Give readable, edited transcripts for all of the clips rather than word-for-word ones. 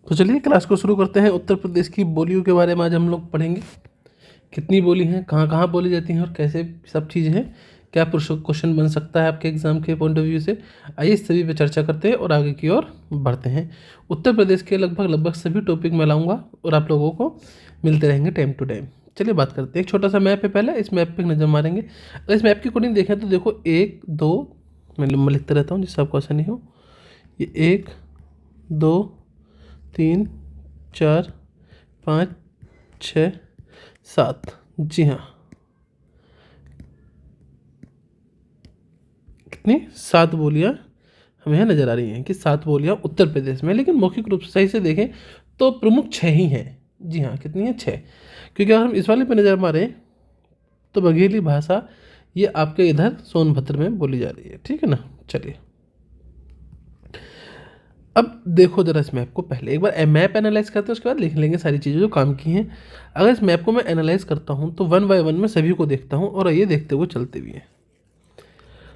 तो चलिए क्लास को शुरू करते हैं। उत्तर प्रदेश की बोलियों के बारे में आज हम लोग पढ़ेंगे। कितनी बोली हैं, कहाँ कहाँ बोली जाती हैं और कैसे सब चीज़ें हैं, क्या क्वेश्चन बन सकता है आपके एग्जाम के पॉइंट ऑफ व्यू से। आइए इस सभी पे चर्चा करते हैं और आगे की ओर बढ़ते हैं। उत्तर प्रदेश के लगभग सभी टॉपिक मैं लाऊंगा और आप लोगों को मिलते रहेंगे टाइम टू टाइम। चलिए बात करते हैं। एक छोटा सा मैप है, पहले इस मैप पे एक नज़र मारेंगे। अगर इस मैप के अकॉर्डिंग देखें तो देखो 1 2, मैं लिखते रहता हूँ जिससे आपको आसानी हो। ये 1 2 3 4 5 6 7, जी हाँ, कितनी 7 बोलियाँ हमें यहाँ नज़र आ रही हैं कि 7 बोलियाँ उत्तर प्रदेश में। लेकिन मौखिक रूप से सही से देखें तो प्रमुख 6 ही हैं। जी हाँ, कितनी है 6। क्योंकि अगर हम इस वाले पे नज़र मारें तो बघेली भाषा ये आपके इधर सोनभद्र में बोली जा रही है, ठीक है ना। चलिए अब देखो जरा इस मैप को, पहले एक बार मैप एनालाइज करते हैं, उसके बाद लिख लेंगे सारी चीज़ें जो काम की हैं। अगर इस मैप को मैं एनालाइज करता हूँ तो 1 बाय 1 में सभी को देखता हूँ और ये देखते हुए चलते भी हैं।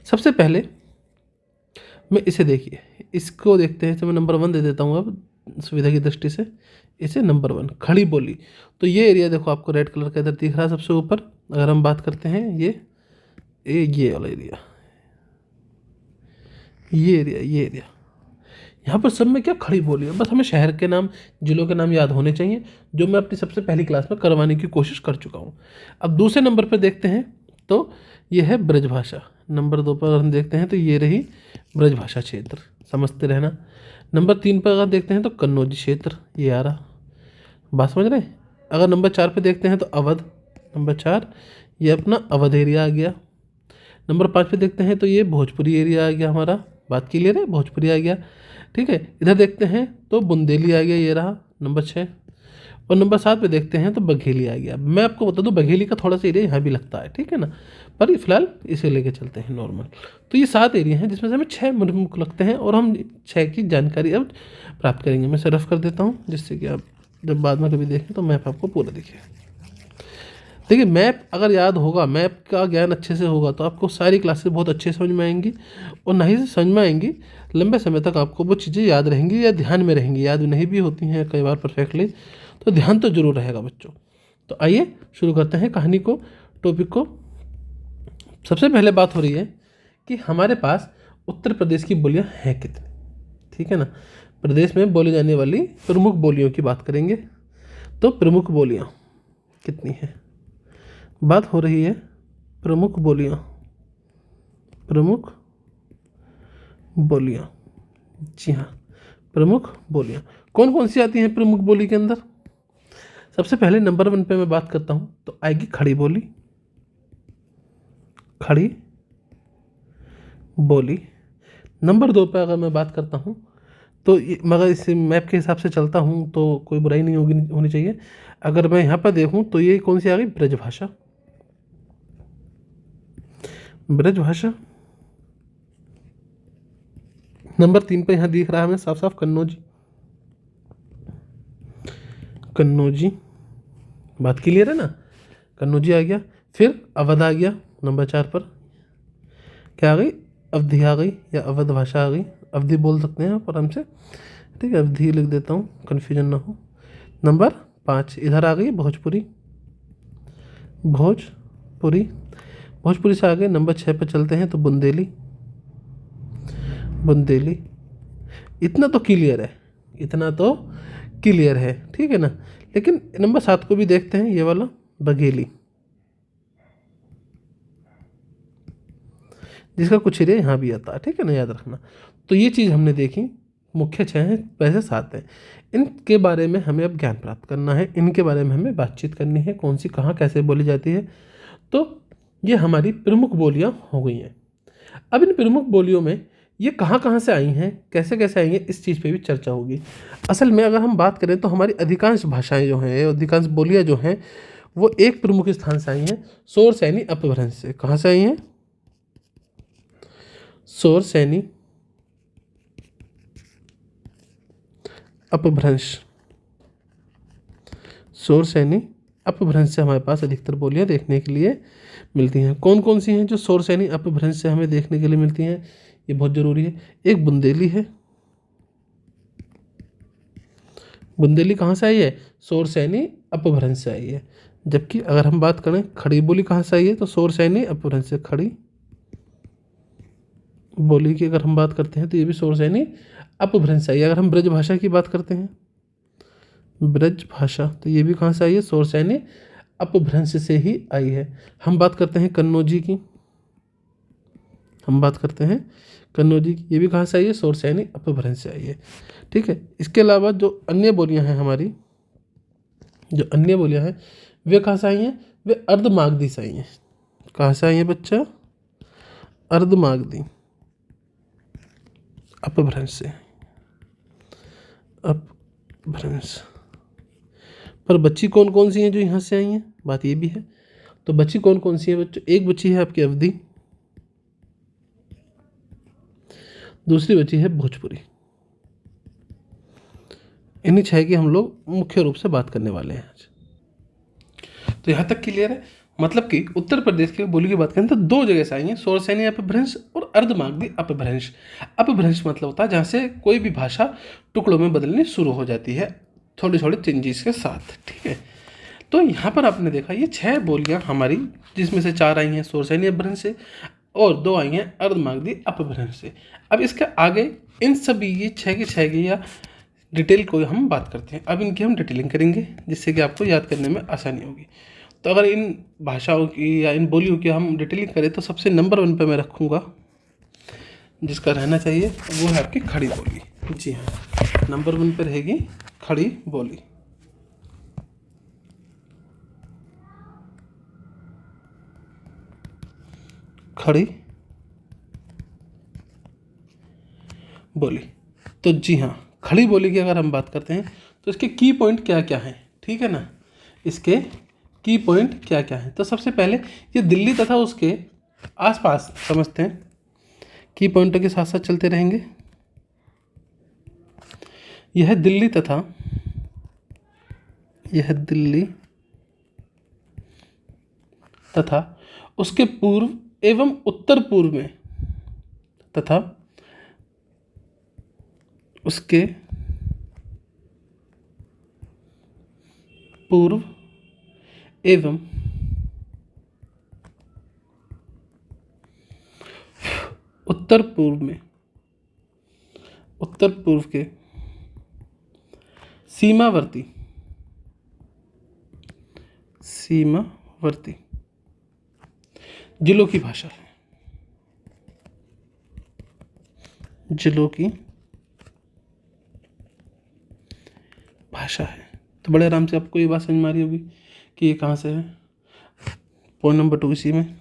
सबसे पहले मैं इसे देखिए, इसको देखते हैं तो मैं नंबर 1 दे देता हूँ अब सुविधा की दृष्टि से। इसे नंबर 1 खड़ी बोली। तो ये एरिया देखो आपको रेड कलर का इधर दिख रहा है सबसे ऊपर। अगर हम बात करते हैं ये वाला एरिया, ये एरिया यहाँ पर सब में क्या खड़ी बोली है। बस हमें शहर के नाम, जिलों के नाम याद होने चाहिए, जो मैं अपनी सबसे पहली क्लास में करवाने की कोशिश कर चुका हूँ। अब दूसरे नंबर पर देखते हैं तो ये है ब्रजभाषा। नंबर 2 पर अगर हम देखते हैं तो ये रही ब्रजभाषा क्षेत्र, समझते रहना। नंबर 3 पर अगर देखते हैं तो कन्नौजी क्षेत्र, ये आ रहा, बात समझ रहे हैं। अगर नंबर 4 पे देखते हैं तो अवध, नंबर 4 ये अपना अवध एरिया आ गया। नंबर 5 पे देखते हैं तो ये भोजपुरी एरिया आ गया हमारा, बात क्लियर है, भोजपुरी आ गया, ठीक है। इधर देखते हैं तो बुंदेली आ गया, ये रहा नंबर 6। और नंबर 7 पे देखते हैं तो बघेली आ गया। मैं आपको बता दूं बघेली का थोड़ा सा एरिया यहाँ भी लगता है, ठीक है ना, पर फिलहाल इसे लेके चलते हैं नॉर्मल। तो ये 7 एरिया हैं जिसमें से हमें 6 प्रमुख लगते हैं और हम 6 की जानकारी अब प्राप्त करेंगे। मैं इसे रफ कर देता हूँ जिससे कि आप जब बाद में कभी देखें तो मैप आपको पूरा दिखे। देखिए मैप अगर याद होगा, मैप का ज्ञान अच्छे से होगा तो आपको सारी क्लासेस बहुत अच्छे से समझ में आएंगी और नहीं से समझ में आएंगी, लंबे समय तक आपको वो चीज़ें याद रहेंगी या ध्यान में रहेंगी। याद नहीं भी होती हैं कई बार परफेक्टली, तो ध्यान तो जरूर रहेगा बच्चों। तो आइए शुरू करते हैं कहानी को, टॉपिक को। सबसे पहले बात हो रही है कि हमारे पास उत्तर प्रदेश की बोलियाँ हैं कितनी, ठीक है ना। प्रदेश में बोली जाने वाली प्रमुख बोलियों की बात करेंगे। तो प्रमुख बोलियाँ कितनी हैं, बात हो रही है प्रमुख बोलियाँ। प्रमुख बोलियाँ, जी हाँ, प्रमुख बोलियाँ कौन कौन सी आती हैं प्रमुख बोली के अंदर। सबसे पहले नंबर 1 पे मैं बात करता हूँ तो आएगी खड़ी बोली, खड़ी बोली। नंबर 2 पे अगर मैं बात करता हूँ तो मगर इस मैप के हिसाब से चलता हूँ तो कोई बुराई नहीं होनी चाहिए। अगर मैं यहाँ पर देखूँ तो ये कौन सी आ गई, ब्रजभाषा, ब्रजभाषा। नंबर 3 पे यहाँ दिख रहा है हमें साफ साफ कन्नौजी, कन्नौजी, बात क्लियर है ना, कन्नौजी आ गया। फिर अवध आ गया नंबर 4 पर, क्या आ गई, अवधी आ गई या अवध भाषा आ गई, अवधी बोल सकते हैं आप आराम से, ठीक है, अवधी लिख देता हूँ कन्फ्यूजन ना हो। नंबर 5 इधर आ गई भोजपुरी, भोजपुरी, भोजपुरी से आगे नंबर 6 पर चलते हैं तो बुंदेली, बुंदेली। इतना तो क्लियर है, इतना तो क्लियर है, ठीक है ना। लेकिन नंबर 7 को भी देखते हैं, ये वाला बघेली, जिसका कुछ एरिया यहाँ भी आता है, ठीक है ना, याद रखना। तो ये चीज़ हमने देखी, मुख्य 6 हैं, वैसे 7 हैं। इनके बारे में हमें अब ज्ञान प्राप्त करना है, इनके बारे में हमें बातचीत करनी है, कौन सी कहाँ कैसे बोली जाती है। तो ये हमारी प्रमुख बोलियाँ हो गई हैं। अब इन प्रमुख बोलियों में ये कहाँ कहाँ से आई हैं, कैसे कैसे आई हैं, इस चीज़ पे भी चर्चा होगी। असल में अगर हम बात करें तो हमारी अधिकांश भाषाएं जो हैं, अधिकांश बोलियाँ जो हैं, वो एक प्रमुख स्थान से आई हैं, शोर सैनी अपभ्रंश से। कहाँ से आई हैं, शोर सैनी अपभ्रंश, शोर सैनी अपभ्रंश से हमारे पास अधिकतर बोलियां देखने के लिए मिलती हैं। कौन कौन सी हैं जो शोर सैनी अपभ्रंश से हमें देखने के लिए मिलती हैं, ये बहुत ज़रूरी है। एक बुंदेली है, बुंदेली कहाँ से आई है? शोर सैनी अपभ्रंश से आई है। जबकि अगर हम बात करें खड़ी बोली कहाँ से आई है, तो शोर सैनी अपभ्रंश से। खड़ी बोली की अगर हम बात करते हैं तो ये भी शोर सैनी अपभ्रंश से आई है। अगर हम ब्रज भाषा की बात करते हैं, ब्रज भाषा, तो ये भी कहाँ से आई है? शोर सैनी अपभ्रंश से ही आई है। हम बात करते हैं कन्नौजी की, हम बात करते हैं कन्नौजी की, ये भी कहाँ से आई है? शोर सैनी अपभ्रंश से आई है। ठीक है। इसके अलावा जो अन्य बोलियां हैं हमारी, जो अन्य बोलियां हैं वे कहाँ से आई हैं? वे अर्धमागधी से आई हैं। कहाँ से आई हैं बच्चा? अर्धमागधी अपभ्रंश से। अपभ्रंश। पर बच्ची कौन कौन सी हैं जो यहाँ से आई हैं? बात ये भी है। तो बच्ची कौन कौन सी है बच्चों? एक बच्ची है आपकी अवधी, दूसरी बच्ची है भोजपुरी। इन्हीं छह की हम लोग मुख्य रूप से बात करने वाले हैं आज। तो यहाँ तक क्लियर है। मतलब कि उत्तर प्रदेश की बोली की बात करें तो दो जगह से आई हैं, शोर सैनी अपभ्रंश और अर्धमागधी अपभ्रंश। अपभ्रंश मतलब होता है जहाँ से कोई भी भाषा टुकड़ों में बदलनी शुरू हो जाती है, थोड़े थोड़े चेंजेस के साथ। ठीक है। तो यहाँ पर आपने देखा ये छह बोलियाँ हमारी, जिसमें से चार आई हैं शोर सैनी अपभ्रंश से और दो आई हैं अर्धमागधी अपभ्रंश से। अब इसके आगे इन सभी ये छः की या डिटेल को हम बात करते हैं। अब इनकी हम डिटेलिंग करेंगे जिससे कि आपको याद करने में आसानी होगी। तो अगर इन भाषाओं की या इन बोलियों की हम डिटेलिंग करें तो सबसे नंबर 1 पे मैं रखूँगा, जिसका रहना चाहिए वो है आपकी खड़ी बोली। जी हाँ, नंबर 1 पे रहेगी खड़ी बोली। खड़ी बोली। तो जी हाँ, खड़ी बोली की अगर हम बात करते हैं तो इसके की पॉइंट क्या क्या हैं, ठीक है ना। इसके की पॉइंट क्या क्या हैं, तो सबसे पहले ये दिल्ली तथा उसके आसपास समझते हैं। की पॉइंटों के साथ साथ चलते रहेंगे। यह दिल्ली तथा उसके पूर्व एवं उत्तर पूर्व में तथा उसके पूर्व एवं उत्तर पूर्व के सीमावर्ती जिलों की भाषा है। जिलों की भाषा है। तो बड़े आराम से आपको ये बात समझ में आ रही होगी कि ये कहाँ से है। पॉइंट नंबर 2 इसी में,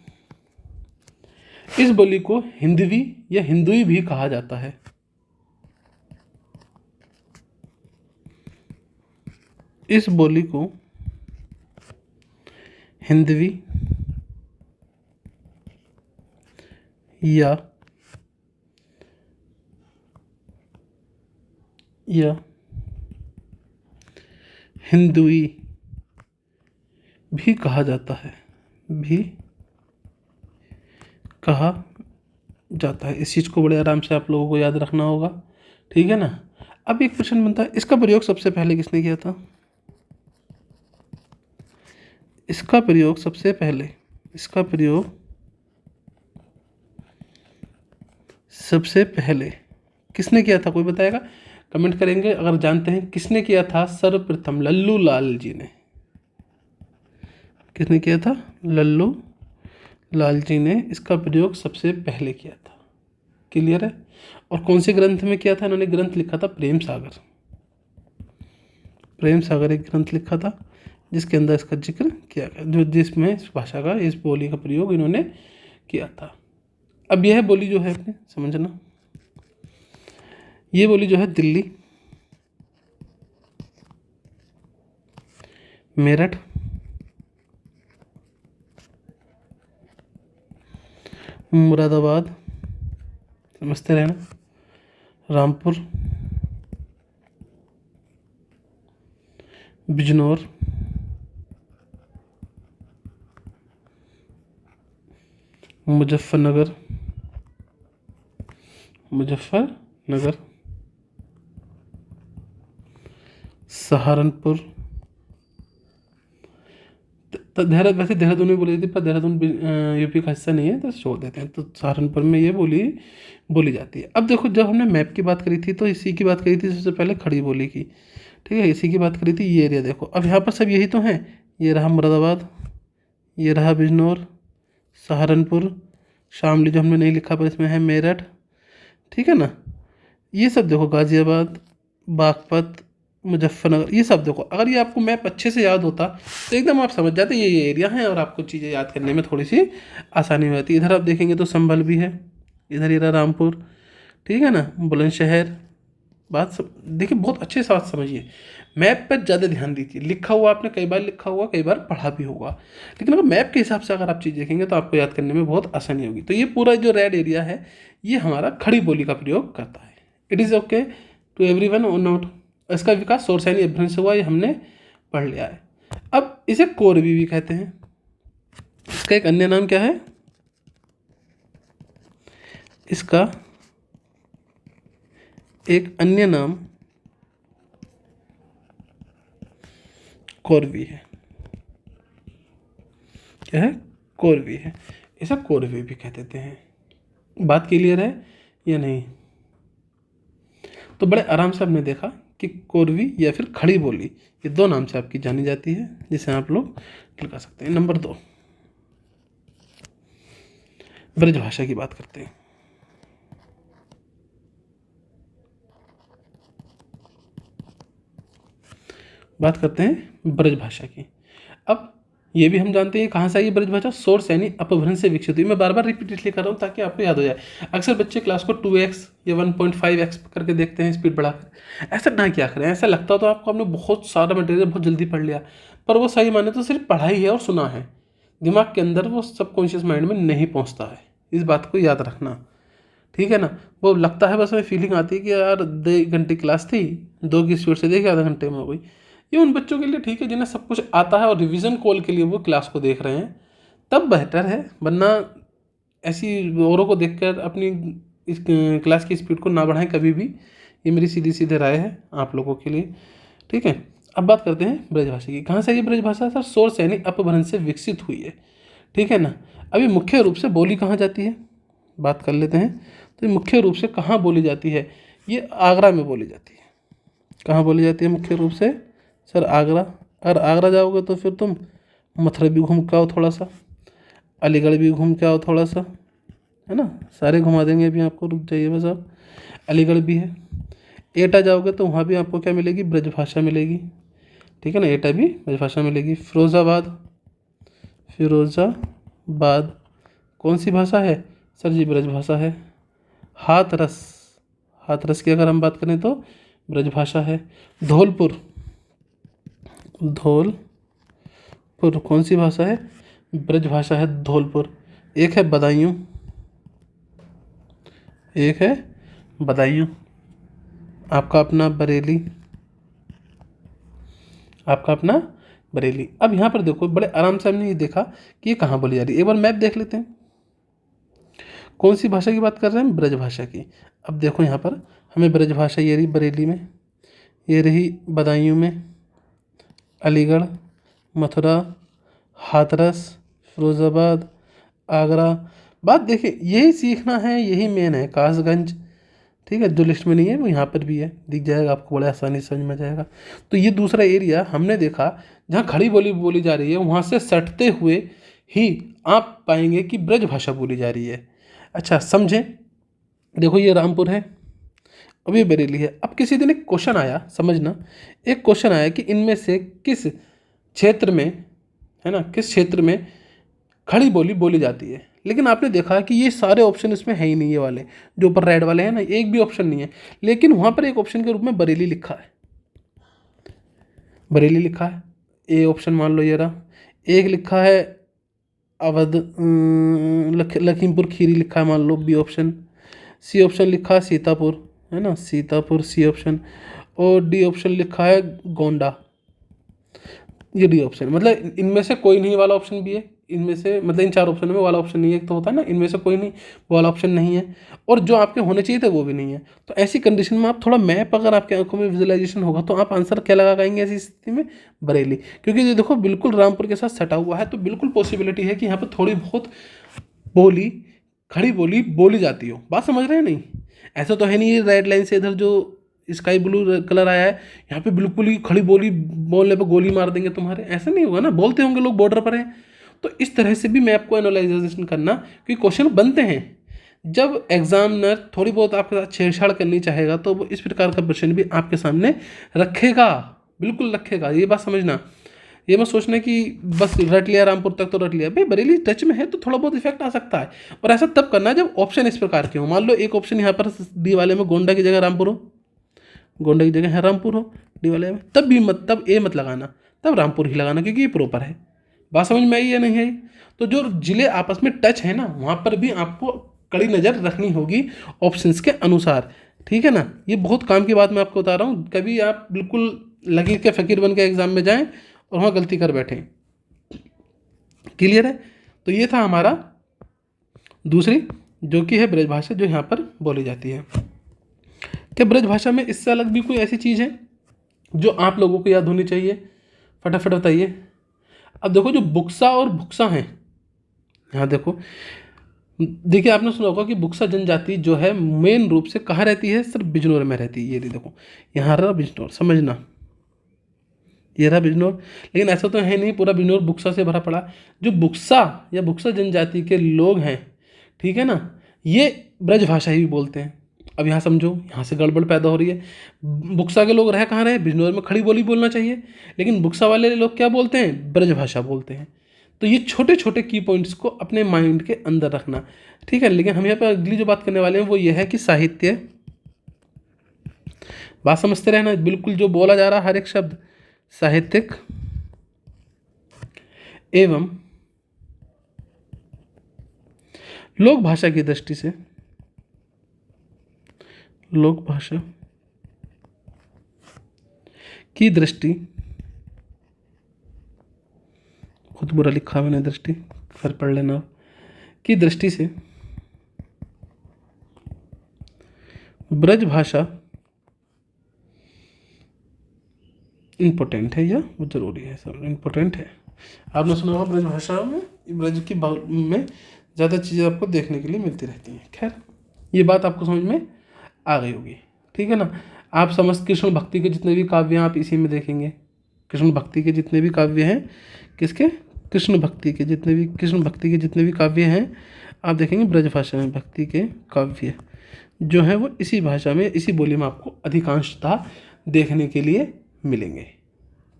इस बोली को हिंदवी या हिंदुई भी कहा जाता है। इस बोली को हिंदवी या हिंदुई भी कहा जाता है, इस चीज़ को बड़े आराम से आप लोगों को याद रखना होगा, ठीक है ना। अब एक प्रश्न बनता है, इसका प्रयोग सबसे पहले किसने किया था? इसका प्रयोग सबसे पहले किसने किया था? कोई बताएगा? कमेंट करेंगे अगर जानते हैं किसने किया था। सर्वप्रथम लल्लू लाल जी ने। किसने किया था? लल्लू लाल जी ने इसका प्रयोग सबसे पहले किया था। क्लियर है। और कौन से ग्रंथ में किया था? इन्होंने ग्रंथ लिखा था प्रेम सागर एक ग्रंथ लिखा था जिसके अंदर इसका जिक्र किया गया, जिसमें इस भाषा का, इस बोली का प्रयोग इन्होंने किया था। अब यह बोली जो है अपने समझना, ये बोली जो है दिल्ली, मेरठ, मुरादाबाद, समझते रहना, रामपुर, बिजनौर, मुजफ्फरनगर, सहारनपुर, तो देहरादून, वैसे देहरादून में बोली जाती है पर देहरादून यूपी का हिस्सा नहीं है तो छोड़ देते हैं, तो सहारनपुर में ये बोली जाती है। अब देखो जब हमने मैप की बात करी थी तो इसी की बात करी थी सबसे पहले खड़ी बोली की, ठीक है, इसी की बात करी थी। ये एरिया देखो, अब यहाँ पर सब यही तो हैं, ये रहा मुरादाबाद, ये रहा बिजनौर, सहारनपुर, शामली जो हमने नहीं लिखा पर इसमें है मेरठ, ठीक है ना, ये सब देखो गाज़ियाबाद, बागपत, मुजफ्फरनगर, ये सब देखो। अगर ये आपको मैप अच्छे से याद होता तो एकदम आप समझ जाते ये एरिया है और आपको चीज़ें याद करने में थोड़ी सी आसानी हो जाती। इधर आप देखेंगे तो संभल भी है, इधर ये रहा रामपुर, ठीक है ना, बुलंदशहर। बात सब देखिए, बहुत अच्छे से बात समझिए, मैप पर ज़्यादा ध्यान दीजिए। लिखा हुआ आपने कई बार लिखा हुआ, कई बार पढ़ा भी होगा, लेकिन अगर मैप के हिसाब से अगर आप चीज़ देखेंगे तो आपको याद करने में बहुत आसानी होगी। तो ये पूरा जो रेड एरिया है ये हमारा खड़ी बोली का प्रयोग करता है। It is okay to everyone और नॉट। इसका विकास शोर सैनी अपभ्रंश से हुआ, ये हमने पढ़ लिया है। अब इसे कोरवी भी कहते हैं। इसका एक अन्य नाम क्या है? इसका एक अन्य नाम कोरवी है। क्या है? कोरवी है। इसे कोरवी भी कह देते हैं। बात क्लियर है या नहीं? तो बड़े आराम से हमने देखा कि कोरवी या फिर खड़ी बोली, ये दो नाम से आपकी जानी जाती है, जिसे आप लोग लगा सकते हैं। नंबर 2, ब्रजभाषा की बात करते हैं। बात करते हैं ब्रजभाषा की। अब ये भी हम जानते हैं कहाँ से आई ब्रजभाषा, सोर्स यानी अपभ्रंश से विकसित हुई। मैं बार बार रिपीट इसलिए कर रहा हूँ ताकि आपको याद हो जाए। अक्सर बच्चे क्लास को 2x या 1.5x करके देखते हैं स्पीड बढ़ाकर। ऐसा ना क्या करें, ऐसा लगता तो आपको आपने बहुत सारा मटेरियल बहुत जल्दी पढ़ लिया, पर वो सही माने तो सिर्फ पढ़ा ही है और सुना है, दिमाग के अंदर वो सबकॉन्शियस माइंड में नहीं पहुँचता है। इस बात को याद रखना, ठीक है ना। वो लगता है बस में फीलिंग आती है कि यार 2 घंटे क्लास थी, 2 की स्पीड से देखिए आधा घंटे में हो गई। ये उन बच्चों के लिए ठीक है जिन्हें सब कुछ आता है और रिवीजन कॉल के लिए वो क्लास को देख रहे हैं, तब बेहतर है, वरना ऐसी औरों को देखकर अपनी इस क्लास की स्पीड को ना बढ़ाएं कभी भी। ये मेरी सीधी सीधे राय है आप लोगों के लिए, ठीक है। अब बात करते हैं ब्रजभाषा की। कहाँ से ये ब्रजभाषा सर? सोर्स यानी अपभ्रंश से विकसित हुई है, ठीक है ना। अभी मुख्य रूप से बोली कहाँ जाती है, बात कर लेते हैं। तो ये मुख्य रूप से कहाँ बोली जाती है? ये आगरा में बोली जाती है। कहाँ बोली जाती है मुख्य रूप से? सर आगरा। अगर आगरा जाओगे तो फिर तुम मथुरा भी घूम के आओ थोड़ा सा, अलीगढ़ भी घूम के आओ थोड़ा सा, है ना, सारे घुमा देंगे अभी आपको, रुक जाइए बस आप। अलीगढ़ भी है। एटा जाओगे तो वहाँ भी आपको क्या मिलेगी? ब्रजभाषा मिलेगी, ठीक है ना, एटा भी ब्रजभाषा मिलेगी। फिरोज़ाबाद कौन सी भाषा है? सर जी ब्रजभाषा है। हाथरस की अगर हम बात करें तो ब्रजभाषा है। धौलपुर कौन सी भाषा है? ब्रजभाषा है धौलपुर। एक है बदायूं, आपका अपना बरेली। अब यहाँ पर देखो बड़े आराम से हमने ये देखा कि ये कहाँ बोली जा रही है। एक बार मैप देख लेते हैं, कौन सी भाषा की बात कर रहे हैं? ब्रजभाषा की। अब देखो यहाँ पर हमें ब्रजभाषा ये रही बरेली में, ये रही बदायूं में, अलीगढ़, मथुरा, हाथरस, फिरोज़ाबाद, आगरा। बात देखिए, यही सीखना है, यही मेन है। कासगंज, ठीक है, जो लिस्ट में नहीं है वो यहाँ पर भी है, दिख जाएगा आपको, बड़े आसानी से समझ में जाएगा। तो ये दूसरा एरिया हमने देखा जहाँ खड़ी बोली बोली जा रही है, वहाँ से सटते हुए ही आप पाएंगे कि ब्रजभाषा बोली जा रही है। अच्छा समझें, देखो ये रामपुर है, अब ये बरेली है। अब किसी दिन एक क्वेश्चन आया, समझना, एक क्वेश्चन आया कि इनमें से किस क्षेत्र में, है ना, किस क्षेत्र में खड़ी बोली बोली जाती है। लेकिन आपने देखा कि ये सारे ऑप्शन इसमें है ही नहीं, ये वाले जो ऊपर रेड वाले हैं ना, एक भी ऑप्शन नहीं है। लेकिन वहाँ पर एक ऑप्शन के रूप में बरेली लिखा है, ए ऑप्शन मान लो ये रहा। एक लिखा है अवध, लखीमपुर खीरी लिखा है मान लो, बी ऑप्शन। सी ऑप्शन लिखा है सीतापुर, है ना, सीतापुर सी ऑप्शन। और डी ऑप्शन लिखा है गोंडा, ये डी ऑप्शन। मतलब इनमें से कोई नहीं वाला ऑप्शन भी है, इनमें से मतलब इन 4 ऑप्शन में वाला ऑप्शन नहीं है, एक तो होता है ना इनमें से कोई नहीं, वो वाला ऑप्शन नहीं है, और जो आपके होने चाहिए थे वो भी नहीं है। तो ऐसी कंडीशन में आप थोड़ा मैप अगर आपकी आंखों में विजुअलाइजेशन होगा तो आप आंसर क्या लगाएंगे ऐसी स्थिति में? बरेली, क्योंकि ये देखो बिल्कुल रामपुर के साथ सटा हुआ है, तो बिल्कुल पॉसिबिलिटी है कि यहाँ पर थोड़ी बहुत बोली, खड़ी बोली बोली जाती हो। बात समझ रहे हैं नहीं? ऐसा तो है नहीं रेड लाइन से इधर जो स्काई ब्लू कलर आया है यहाँ पे बिल्कुल ही खड़ी बोली बोलने पे गोली मार देंगे तुम्हारे, ऐसा नहीं होगा ना, बोलते होंगे लोग बॉर्डर पर हैं। तो इस तरह से भी मैप को एनालाइजेशन करना, क्योंकि क्वेश्चन बनते हैं, जब एग्जामिनर थोड़ी बहुत आपके साथ छेड़छाड़ करनी चाहेगा तो वो इस प्रकार का क्वेश्चन भी आपके सामने रखेगा, बिल्कुल रखेगा। ये बात समझना, ये मत सोचना कि बस रट लिया रामपुर तक तो रट लिया, भाई बरेली टच में है तो थोड़ा बहुत इफेक्ट आ सकता है। और ऐसा तब करना है जब ऑप्शन इस प्रकार के हो। मान लो एक ऑप्शन यहाँ पर डी वाले में गोंडा की जगह रामपुर हो, गोंडा की जगह है रामपुर हो डी वाले में, तब ए मत लगाना, तब रामपुर ही लगाना, क्योंकि ये प्रॉपर है। बात समझ में आई या नहीं आई? तो जो जिले आपस में टच है ना, वहाँ पर भी आपको कड़ी नज़र रखनी होगी ऑप्शंस के अनुसार, ठीक है ना। ये बहुत काम की बात मैं आपको बता रहा हूँ, कभी आप बिल्कुल लकीर के फ़कीर बन के एग्ज़ाम में जाएं और वहाँ गलती कर बैठें। क्लियर है? तो ये था हमारा दूसरी, जो कि है ब्रज भाषा, जो यहाँ पर बोली जाती है। क्या ब्रज भाषा में इससे अलग भी कोई ऐसी चीज़ है जो आप लोगों को याद होनी चाहिए? फटाफट बताइए। अब देखो जो बुक्सा और भुक्सा हैं, यहाँ देखो, देखिए आपने सुना होगा कि बुक्सा जनजाति जो है मेन रूप से कहाँ रहती है? सिर्फ बिजनौर में रहती है। ये देखो यहाँ रहा बिजनौर, समझना, ये रहा बिजनौर। लेकिन ऐसा तो है नहीं पूरा बिजनौर बुक्सा से भरा पड़ा। जो बुक्सा या बुक्सा जनजाति के लोग हैं, ठीक है ना, ये ब्रज भाषा ही बोलते हैं। अब यहाँ समझो, यहाँ से गड़बड़ पैदा हो रही है। बुक्सा के लोग रह कहाँ रहे? बिजनौर में खड़ी बोली बोलना चाहिए, लेकिन बुक्सा वाले लोग क्या बोलते हैं? ब्रज भाषा बोलते हैं। तो ये छोटे छोटे की पॉइंट्स को अपने माइंड के अंदर रखना, ठीक है। लेकिन हम यहाँ पर अगली जो बात करने वाले हैं वो ये है कि साहित्य, बात समझते रहना, बिल्कुल जो बोला जा रहा है हर एक शब्द, साहित्यिक एवं लोक भाषा की दृष्टि से, लोक भाषा की दृष्टि, खुद बुरा लिखा मैंने दृष्टि, फिर पढ़ लेना, की दृष्टि से ब्रज भाषा इम्पोर्टेंट है या वो जरूरी है? सब इम्पोर्टेंट है। आपने सुना होगा ब्रज भाषा में, ब्रज की में ज़्यादा चीज़ें आपको देखने के लिए मिलती रहती हैं। खैर ये बात आपको समझ में आ गई होगी, ठीक है ना। आप समझ, कृष्ण भक्ति के जितने भी काव्य हैं आप इसी में देखेंगे। कृष्ण भक्ति के जितने भी काव्य हैं, किसके? कृष्ण भक्ति के जितने भी काव्य हैं आप देखेंगे ब्रज भाषा में। भक्ति के काव्य जो हैं वो इसी भाषा में, इसी बोली में आपको अधिकांशतः देखने के लिए मिलेंगे।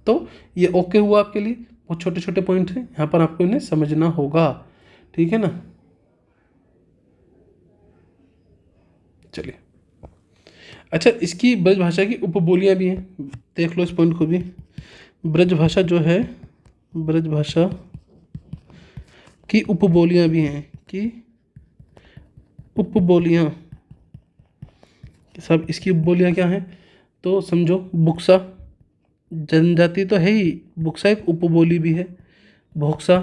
तो ये ओके हुआ आपके लिए, बहुत छोटे छोटे पॉइंट हैं, यहाँ पर आपको इन्हें समझना होगा, ठीक है ना। चलिए, अच्छा इसकी ब्रज भाषा की उपबोलियाँ भी हैं, देख लो इस पॉइंट को भी। ब्रज भाषा जो है, ब्रज भाषा की उपबोलियाँ भी हैं, कि उपबोलियाँ सब, इसकी उपबोलियाँ क्या हैं? तो समझो, बुक्सा जनजाति तो है ही, बुक्सा एक उपबोली भी है, भोक्सा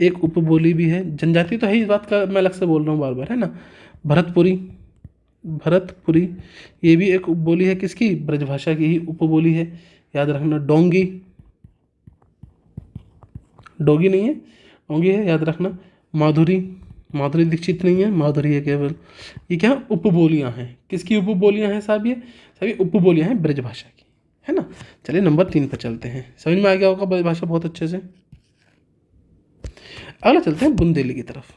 एक उपबोली भी है, जनजाति तो है ही, इस बात का मैं अलग से बोल रहा हूँ बार बार, है ना। भरतपुरी ये भी एक उपबोली है, किसकी? ब्रजभाषा की ही उपबोली है, याद रखना। डोगी नहीं है, डोंगी है, याद रखना। माधुरी दीक्षित नहीं है, माधुरी है केवल। ये क्या उपबोलियाँ हैं? किसकी उपबोलियाँ हैं साहब? ये सभी उपबोलियाँ हैं ब्रजभाषा की, है ना। चलिए नंबर 3 पर चलते हैं, समझ में आ गया होगा ब्रजभाषा बहुत अच्छे से। अगला चलते हैं बुंदेली की तरफ।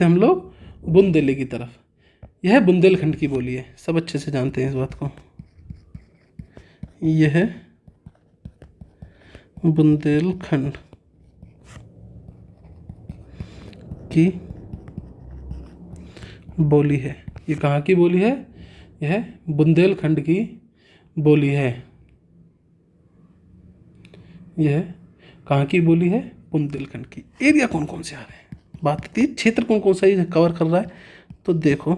हम लोग बुंदेली की तरफ। यह बुंदेलखंड की बोली है, सब अच्छे से जानते हैं इस बात को। यह बुंदेलखंड की बोली है। ये कहाँ की बोली है? यह बुंदेलखंड की बोली है। यह कहाँ की बोली है? बुंदेलखंड की। एरिया कौन कौन से आ रहे हैं? बात आती है क्षेत्र कौन कौन सा ये कवर कर रहा है। तो देखो,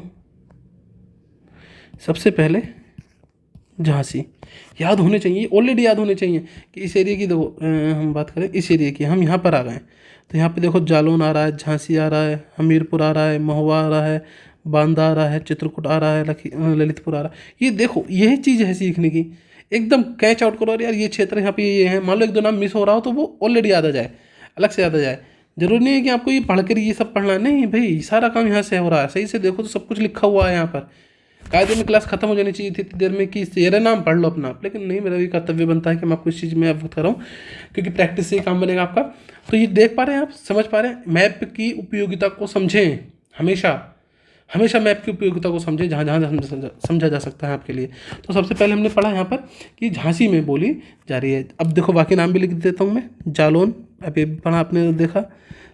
सबसे पहले झांसी, याद होने चाहिए, ऑलरेडी याद होने चाहिए कि इस एरिया की देखो हम बात करें इस एरिया की, हम यहाँ पर आ गए तो यहाँ पे देखो जालौन आ रहा है, झांसी आ रहा है, हमीरपुर आ रहा है, महुआ आ रहा है, बांदा आ रहा है, चित्रकूट आ रहा है, ललितपुर आ रहा है। ये देखो यही चीज़ है सीखने की, एकदम कैच आउट करो। और यार ये क्षेत्र यहाँ पे ये है, मान लो एक दो नाम मिस हो रहा हो तो वो ऑलरेडी याद आ जाए, अलग से याद आ जाए। जरूरी नहीं है कि आपको ये पढ़ कर ये सब पढ़ना, नहीं भाई सारा काम यहाँ से हो रहा है। सही से देखो तो सब कुछ लिखा हुआ है यहाँ पर। कायदे में क्लास खत्म हो जानी चाहिए थी इतनी देर में कि तेरे नाम पढ़ लो अपना आप, लेकिन नहीं, मेरा भी कर्तव्य बनता है कि मैं आपको इस चीज़ में अवगत कराऊँ, क्योंकि प्रैक्टिस से ही काम बनेगा आपका। तो ये देख पा रहे हैं आप, समझ पा रहे हैं, मैप की उपयोगिता को समझें हमेशा, हमेशा मैप की उपयोगिता को समझें जहाँ जहाँ समझा जा सकता है आपके लिए। तो सबसे पहले हमने पढ़ा यहाँ पर कि झांसी में बोली जा रही है। अब देखो बाकी नाम भी लिख देता हूँ मैं। जालौन अभी पढ़ा आपने, देखा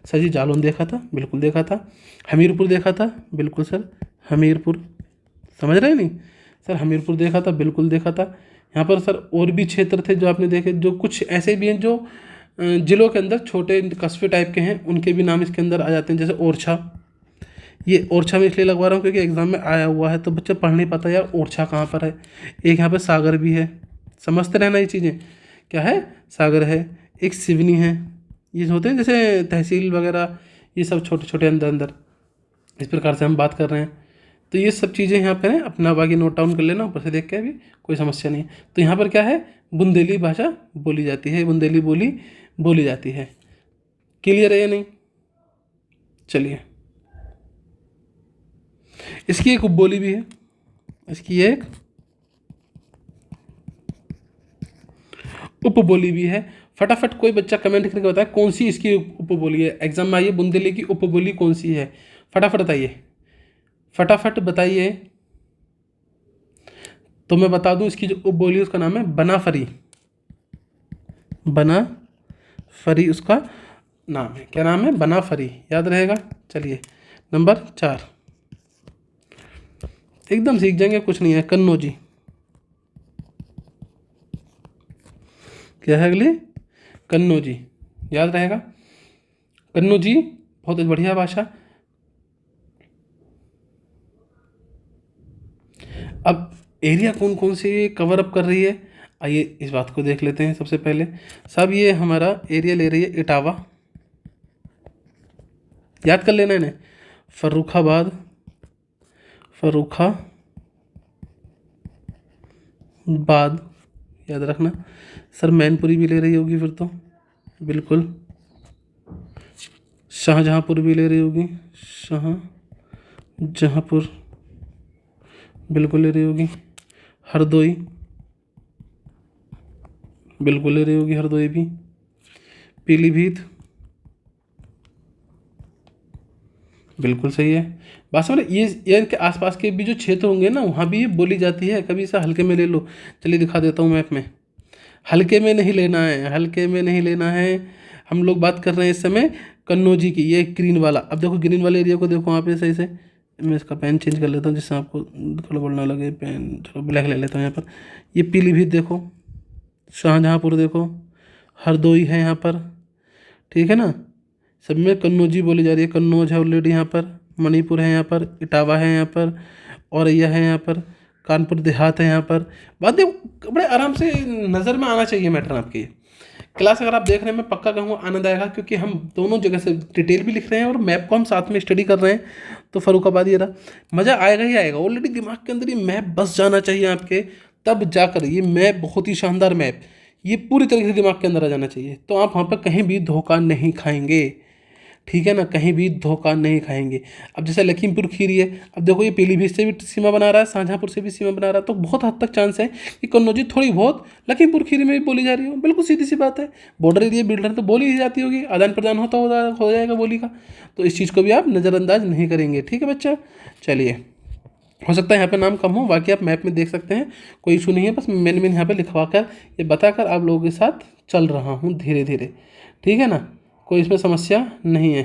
सर जी, जालौन देखा था, बिल्कुल देखा था। हमीरपुर देखा था, बिल्कुल सर, हमीरपुर समझ रहे हैं नहीं सर, हमीरपुर देखा था, बिल्कुल देखा था। यहाँ पर सर और भी क्षेत्र थे जो आपने देखे, जो कुछ ऐसे भी हैं जो जिलों के अंदर छोटे कस्बे टाइप के हैं, उनके भी नाम इसके अंदर आ जाते हैं। जैसे ओरछा, ये ओरछा में इसलिए लगवा रहा हूँ क्योंकि एग्जाम में आया हुआ है, तो बच्चे पढ़ नहीं पाता यार ओरछा कहाँ पर है। एक यहाँ पर सागर भी है, समझते रहना ये चीज़ें, क्या है, सागर है, एक सिवनी है। ये होते हैं जैसे तहसील वगैरह, ये सब छोटे छोटे अंदर अंदर इस प्रकार से हम बात कर रहे हैं। तो ये सब चीज़ें यहाँ पर हैं, अपना बाकी नोट डाउन कर लेना, ऊपर से देख के भी कोई समस्या नहीं है। तो यहाँ पर क्या है, बुंदेली भाषा बोली जाती है, बुंदेली बोली बोली जाती है। क्लियर है या नहीं? चलिए, इसकी एक उपबोली भी है, इसकी एक उपबोली भी है। फटाफट कोई बच्चा कमेंट करके बताए कौन सी इसकी उपबोली है। एग्जाम में आइए, बुंदेली की उपबोली कौन सी है, फटाफट बताइए, फटाफट बताइए। तो मैं बता दूं इसकी जो उपबोली है उसका नाम है बनाफरी, बनाफरी उसका नाम है। क्या नाम है? बनाफरी, याद रहेगा। चलिए नंबर 4 एकदम सीख जाएंगे, कुछ नहीं है। कन्नौजी, क्या है अगली? कन्नौजी, याद रहेगा। कन्नौजी बहुत बढ़िया भाषा। अब एरिया कौन कौन से कवर अप कर रही है, आइए इस बात को देख लेते हैं। सबसे पहले सब ये हमारा एरिया ले रही है इटावा, याद कर लेना इन्हें। फर्रुखाबाद, फर्रुखाबाद याद रखना। सर मैनपुरी भी ले रही होगी फिर तो, बिल्कुल। शाहजहाँपुर भी ले रही होगी, शाहजहाँपुर बिल्कुल ले रही होगी। हरदोई बिल्कुल ले रही होगी, हरदोई भी। पीलीभीत बिल्कुल सही है। बात समझ रहे? ये इनके आसपास के भी जो क्षेत्र होंगे ना, वहाँ भी ये बोली जाती है। कभी इसे हल्के में ले लो, चलिए दिखा देता हूँ मैप में। हल्के में नहीं लेना है, हल्के में नहीं लेना है। हम लोग बात कर रहे हैं इस समय कन्नौजी की, ये ग्रीन वाला। अब देखो ग्रीन वाले एरिया को देखो वहाँ पे सही से। मैं इसका पेन चेंज कर लेता हूँ जिससे आपको थोड़ा बोलना लगे। पेन थोड़ा ब्लैक ले लेता हूँ यहाँ पर। ये पीलीभीत देखो, शाहजहाँपुर देखो, हरदोई है यहाँ पर, ठीक है ना। सब में कन्नौजी बोली जा रही है। कन्नौज है ऑलरेडी यहाँ पर, मणिपुर है यहाँ पर, इटावा है यहाँ पर, औरैया है यहाँ पर, कानपुर देहात है यहाँ पर। बातें बड़े आराम से नज़र में आना चाहिए मैटर आपकी। क्लास अगर आप देख रहे हैं, मैं पक्का कहूँगा आनंद आएगा, क्योंकि हम दोनों जगह से डिटेल भी लिख रहे हैं और मैप को हम साथ में स्टडी कर रहे हैं। तो फर्रुखाबाद ये रहा, मज़ा आएगा ही आएगा। ऑलरेडी दिमाग के अंदर ये मैप बस जाना चाहिए आपके, तब जाकर ये मैप, बहुत ही शानदार मैप, ये पूरी तरीके से दिमाग के अंदर आ जाना चाहिए। तो आप वहाँ पर कहीं भी धोखा नहीं खाएंगे, ठीक है ना, कहीं भी धोखा नहीं खाएंगे। अब जैसे लखीमपुर खीरी है, अब देखो ये पीलीभीत से भी सीमा बना रहा है, शाहजहाँपुर से भी सीमा बना रहा है, तो बहुत हद तक चांस है कि कन्नौजी थोड़ी बहुत लखीमपुर खीरी में भी बोली जा रही हो। बिल्कुल सीधी सी बात है, बॉर्डर एरिया बिल्डर तो बोली ही जाती होगी, आदान प्रदान हो जाएगा बोली का। तो इस चीज़ को भी आप नज़रअंदाज नहीं करेंगे, ठीक है बच्चा। चलिए, हो सकता है यहाँ पे नाम कम हो, बाकी आप मैप में देख सकते हैं, कोई इशू नहीं है। बस मैंने यहाँ पे लिखवा कर ये बताकर आप लोगों के साथ चल रहा हूँ धीरे धीरे, ठीक है ना, कोई इसमें समस्या नहीं है।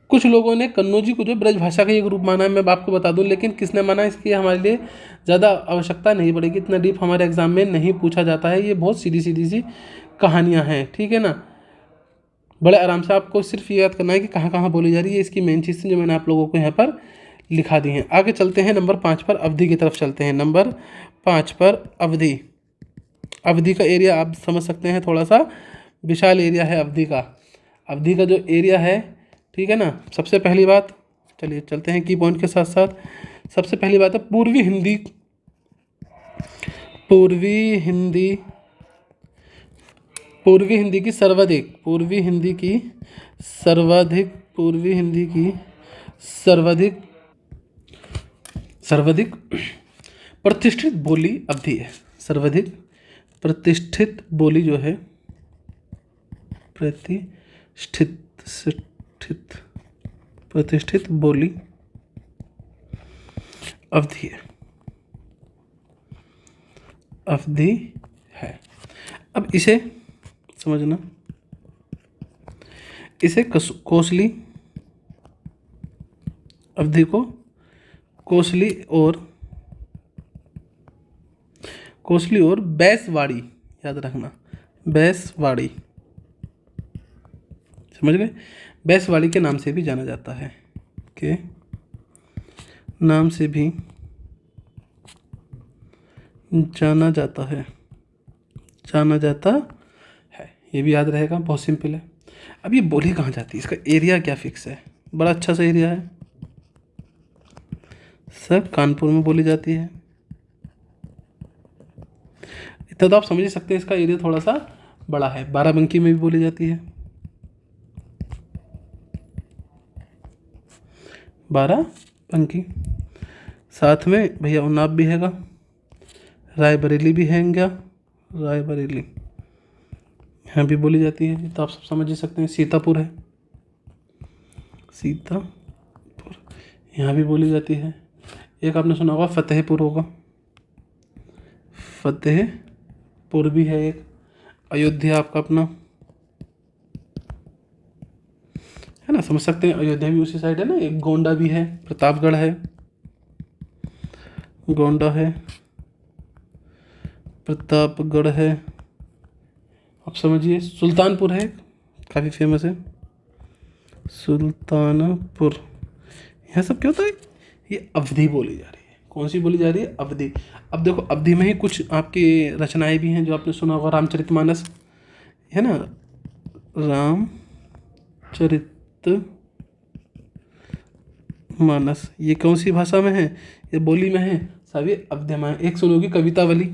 कुछ लोगों ने कन्नौजी को जो ब्रजभाषा का एक रूप माना है, मैं आपको बता दूं, लेकिन किसने माना इसकी हमारे लिए ज़्यादा आवश्यकता नहीं पड़ेगी। इतना डीप हमारे एग्जाम में नहीं पूछा जाता है, ये बहुत सीधी सीधी सी कहानियाँ हैं, ठीक है ना। बड़े आराम से आपको सिर्फ ये याद करना है कि कहाँ कहाँ बोली जा रही है। इसकी मेन चीज़ जो मैंने आप लोगों को यहाँ पर लिखा दी हैं। आगे चलते हैं नंबर 5 पर, अवधि की तरफ चलते हैं। नंबर 5 पर अवधि। अवधि का एरिया आप समझ सकते हैं, थोड़ा सा विशाल एरिया है अवधि का। अवधि का जो एरिया है, ठीक है ना। सबसे पहली बात, चलिए चलते हैं की पॉइंट के साथ साथ। सबसे पहली बात है पूर्वी हिंदी। पूर्वी हिंदी, पूर्वी हिंदी की सर्वाधिक, पूर्वी हिंदी की सर्वाधिक, पूर्वी हिंदी की सर्वाधिक, सर्वाधिक प्रतिष्ठित बोली अवधि है। सर्वाधिक प्रतिष्ठित बोली जो है, प्रतिष्ठित प्रतिष्ठित प्रतिष्ठित बोली अवधि है, अवधि है। अब इसे समझना, इसे कोसली अवधि को कोसली और बैसवाड़ी, याद रखना, बैसवाड़ी, समझ गए। बैसवाड़ी के नाम से भी जाना जाता है, के नाम से भी जाना जाता है, जाना जाता है। ये भी याद रहेगा, बहुत सिंपल है। अब ये बोली कहाँ जाती है, इसका एरिया क्या फिक्स है, बड़ा अच्छा सा एरिया है सर, कानपुर में बोली जाती है। इतना तो आप समझ ही सकते हैं, इसका एरिया थोड़ा सा बड़ा है। बाराबंकी में भी बोली जाती है, बाराबंकी। साथ में भैया उन्नाव भी हैगा, रायबरेली भी है क्या, रायबरेली यहाँ भी बोली जाती है, तो आप सब समझ ही सकते हैं। सीतापुर है, सीतापुर यहाँ भी बोली जाती है। एक आपने सुना होगा फतेहपुर होगा, फतेहपुर भी है एक। अयोध्या आपका अपना है ना, समझ सकते हैं, अयोध्या भी उसी साइड है ना। एक गोंडा भी है, प्रतापगढ़ है, गोंडा है, प्रतापगढ़ है। आप समझिए, सुल्तानपुर है, काफ़ी फेमस है, सुल्तानपुर। यह सब क्या होता है, ये अवधि बोली जा रही है। कौन सी बोली जा रही है, अवधि। अब देखो अवधि में ही कुछ आपकी रचनाएं भी हैं जो आपने सुना होगा, रामचरितमानस है ना, रामचरितमानस। ये कौन सी भाषा में है, ये बोली में है, सभी अवधि में। एक सुनोगी कवितावली,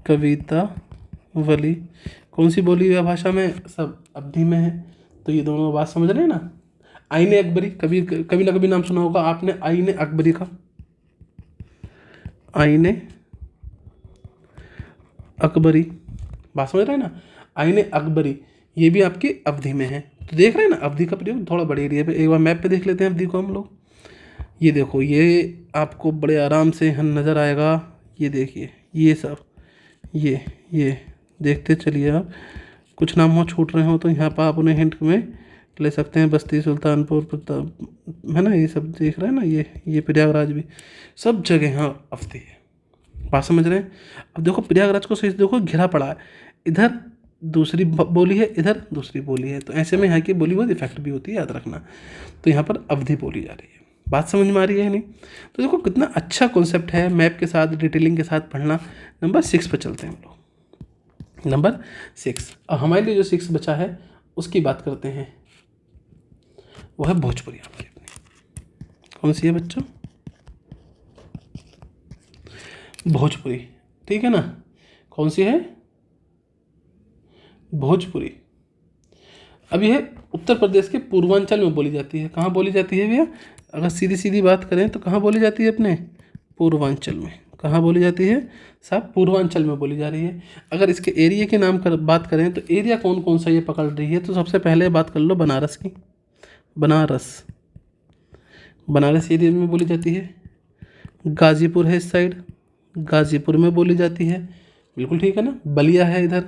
कवितावली कौन सी बोली या भाषा में, सब अवधि में है। तो ये दोनों बात समझ रहे हैं ना। आईने अकबरी, कभी कभी ना कभी नाम सुना होगा आपने, आईने अकबरी का, आईने अकबरी, बात समझ रहे हैं ना। आईने अकबरी ये भी आपकी अवधि में है। तो देख रहे हैं ना, अवधि का प्रयोग थोड़ा बड़े एरिया पे। एक बार मैप पे देख लेते हैं अवधि को हम लोग। ये देखो, ये आपको बड़े आराम से नज़र आएगा। ये देखिए, ये सब, ये देखते चलिए आप। कुछ नाम हो छूट रहे हो तो यहाँ पर आप उन्हें हिंट में ले सकते हैं। बस्ती, सुल्तानपुर, प्रताप है ना, ये सब देख रहे हैं ना। ये प्रयागराज भी, सब जगह यहाँ अवधि है। बात समझ रहे हैं। अब देखो प्रयागराज को सही से देखो, घिरा पड़ा है, इधर दूसरी बोली है, इधर दूसरी बोली है। तो ऐसे में यहाँ की बोली बहुत इफेक्ट भी होती है, याद रखना। तो यहाँ पर अवधि बोली जा रही है। बात समझ में आ रही है नहीं। तो देखो कितना अच्छा कॉन्सेप्ट है, मैप के साथ डिटेलिंग के साथ पढ़ना। नंबर 6 पर चलते हैं हम लोग। नंबर 6, और हमारे लिए जो 6 बचा है उसकी बात करते हैं, वो है भोजपुरी आपकी अपनी। कौन सी है बच्चों, भोजपुरी, ठीक है ना। कौन सी है, भोजपुरी। अब यह उत्तर प्रदेश के पूर्वांचल में बोली जाती है। कहाँ बोली जाती है भैया, अगर सीधी सीधी बात करें तो कहाँ बोली जाती है अपने, पूर्वांचल में। कहाँ बोली जाती है साहब, पूर्वांचल में बोली जा रही है। अगर इसके एरिया के नाम कर बात करें तो एरिया कौन कौन सा ये पकड़ रही है, तो सबसे पहले बात कर लो बनारस की। बनारस एरिया में बोली जाती है। गाजीपुर है इस साइड, गाजीपुर में बोली जाती है, बिल्कुल ठीक है ना। बलिया है इधर,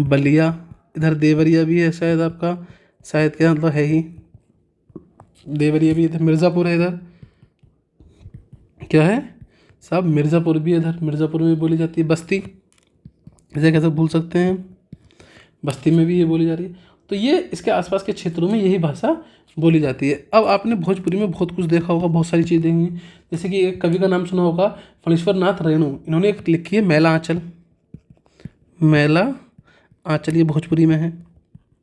बलिया। इधर देवरिया भी है शायद आपका, शायद क्या मतलब है ही, देवरिया भी। इधर मिर्ज़ापुर है, इधर क्या है साहब, मिर्ज़ापुर भी इधर, मिर्ज़ापुर में बोली जाती है। बस्ती, इसे कैसे भूल सकते हैं, बस्ती में भी ये बोली जा रही है। तो ये इसके आसपास के क्षेत्रों में यही भाषा बोली जाती है। अब आपने भोजपुरी में बहुत कुछ देखा होगा, बहुत सारी चीज़ें देखी, जैसे कि एक कवि का नाम सुना होगा, फणीश्वर नाथ रेणु। इन्होंने एक लिखी है मैला आंचल। मैला आंचल ये भोजपुरी में है।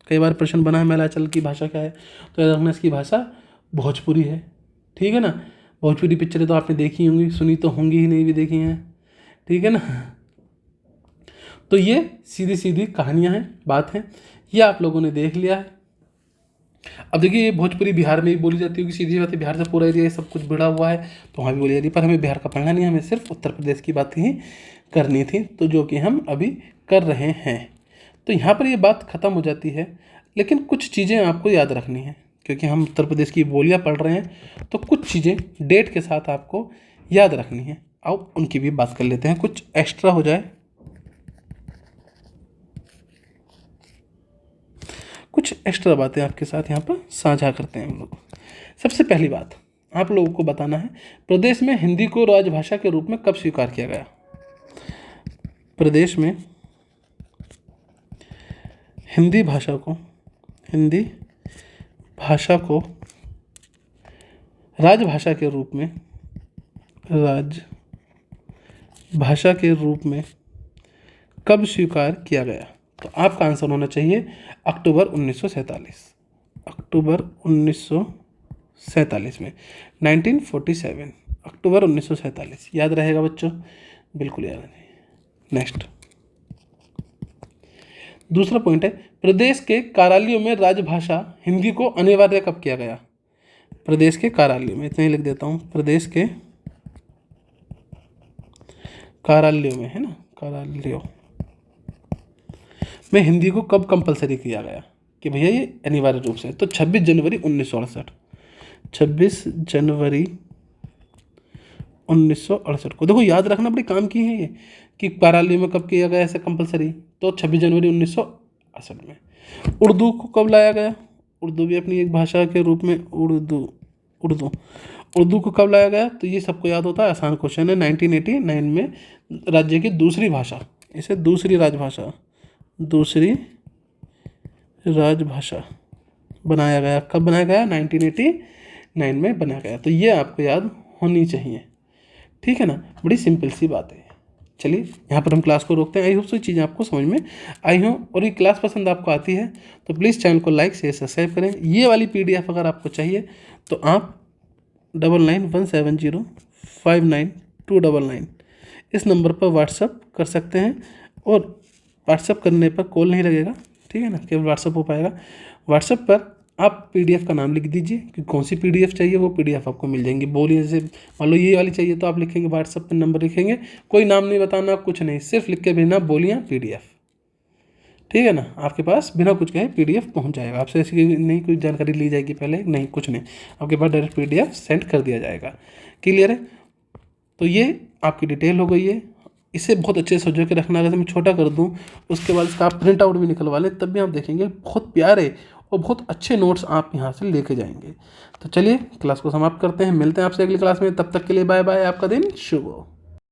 कई बार प्रश्न बना है मैला आंचल की भाषा क्या है, तो याद रखना इसकी भाषा भोजपुरी है। ठीक है ना। भोजपुरी पिक्चरें तो आपने देखी होंगी, सुनी तो होंगी ही, नहीं भी देखी हैं। ठीक है ना। तो ये सीधी सीधी कहानियाँ हैं, बात है, ये आप लोगों ने देख लिया है। अब देखिए ये भोजपुरी बिहार में भी बोली जाती होगी, सीधी बात है, बिहार से पूरा एरिया ये सब कुछ भिड़ा हुआ है, तो वहाँ भी बोली जाती है। पर हमें बिहार का पढ़ना नहीं, हमें सिर्फ उत्तर प्रदेश की बात ही करनी थी, तो जो कि हम अभी कर रहे हैं। तो यहाँ पर ये बात ख़त्म हो जाती है, लेकिन कुछ चीज़ें आपको याद रखनी है, क्योंकि हम उत्तर प्रदेश की बोलियाँ पढ़ रहे हैं, तो कुछ चीज़ें डेट के साथ आपको याद रखनी है। अब उनकी भी बात कर लेते हैं, कुछ एक्स्ट्रा हो जाए। कुछ एक्स्ट्रा बातें आपके साथ यहाँ पर साझा करते हैं हम लोग। सबसे पहली बात आप लोगों को बताना है, प्रदेश में हिंदी को राजभाषा के रूप में कब स्वीकार किया गया। प्रदेश में हिंदी भाषा को राजभाषा के रूप में कब स्वीकार किया गया, तो आपका आंसर होना चाहिए अक्टूबर 1947। अक्टूबर 1947 में 1947 अक्टूबर 1947 याद रहेगा बच्चों, बिल्कुल याद है। नेक्स्ट दूसरा पॉइंट है, प्रदेश के कार्यालयों में राजभाषा हिंदी को अनिवार्य कब किया गया। प्रदेश के कार्यालयों में, इतना ही लिख देता हूँ, प्रदेश के कार्यालयों में, है ना, कार्यालयों में हिंदी को कब कंपलसरी किया गया कि भैया ये अनिवार्य रूप से, तो 26 जनवरी 1968। 26 जनवरी 1968 को। देखो याद रखना बड़ी काम की है ये, कि कार्यालयों में कब किया गया ऐसे कंपलसरी, तो 26 जनवरी 1968 में। उर्दू को कब लाया गया, उर्दू भी अपनी एक भाषा के रूप में, उर्दू को कब लाया गया, तो ये सबको याद होता है, आसान क्वेश्चन है। 1989 में राज्य की दूसरी भाषा, इसे दूसरी राजभाषा बनाया गया। कब बनाया गया, 1989 में बनाया गया। तो ये आपको याद होनी चाहिए, ठीक है ना, बड़ी सिंपल सी बात है। चलिए यहाँ पर हम क्लास को रोकते हैं। आई होप सो चीज़ें आपको समझ में आई हों, और ये क्लास पसंद आपको आती है तो प्लीज़ चैनल को लाइक शेयर सब्सक्राइब करें। ये वाली PDF अगर आपको चाहिए तो आप 9917059299 इस नंबर पर व्हाट्सअप कर सकते हैं, और व्हाट्सअप करने पर कॉल नहीं लगेगा, ठीक है ना, केवल व्हाट्सअप हो पाएगा। व्हाट्सअप पर आप PDF का नाम लिख दीजिए कि कौन सी PDF चाहिए, वो PDF आपको मिल जाएंगी। बोलिए, जैसे मान लो ये वाली चाहिए तो आप लिखेंगे, व्हाट्सअप पर नंबर लिखेंगे, कोई नाम नहीं बताना, कुछ नहीं, सिर्फ लिख के भेजना बोलियाँ PDF, ठीक है ना, आपके पास बिना कुछ कहे PDF पहुंच जाएगा। आपसे ऐसी नहीं कोई जानकारी ली जाएगी पहले, नहीं, कुछ नहीं, आपके पास डायरेक्ट PDF सेंड कर दिया जाएगा। क्लियर है। तो ये आपकी डिटेल हो गई है। इसे बहुत अच्छे से सजो के रखना। अगर मैं छोटा कर दूं उसके बाद इसका आप प्रिंट आउट भी निकलवा लें, तब भी आप देखेंगे बहुत प्यारे और बहुत अच्छे नोट्स आप यहाँ से लेके जाएंगे। तो चलिए क्लास को समाप्त करते हैं, मिलते हैं आपसे अगली क्लास में, तब तक के लिए बाय बाय, आपका दिन शुभ हो।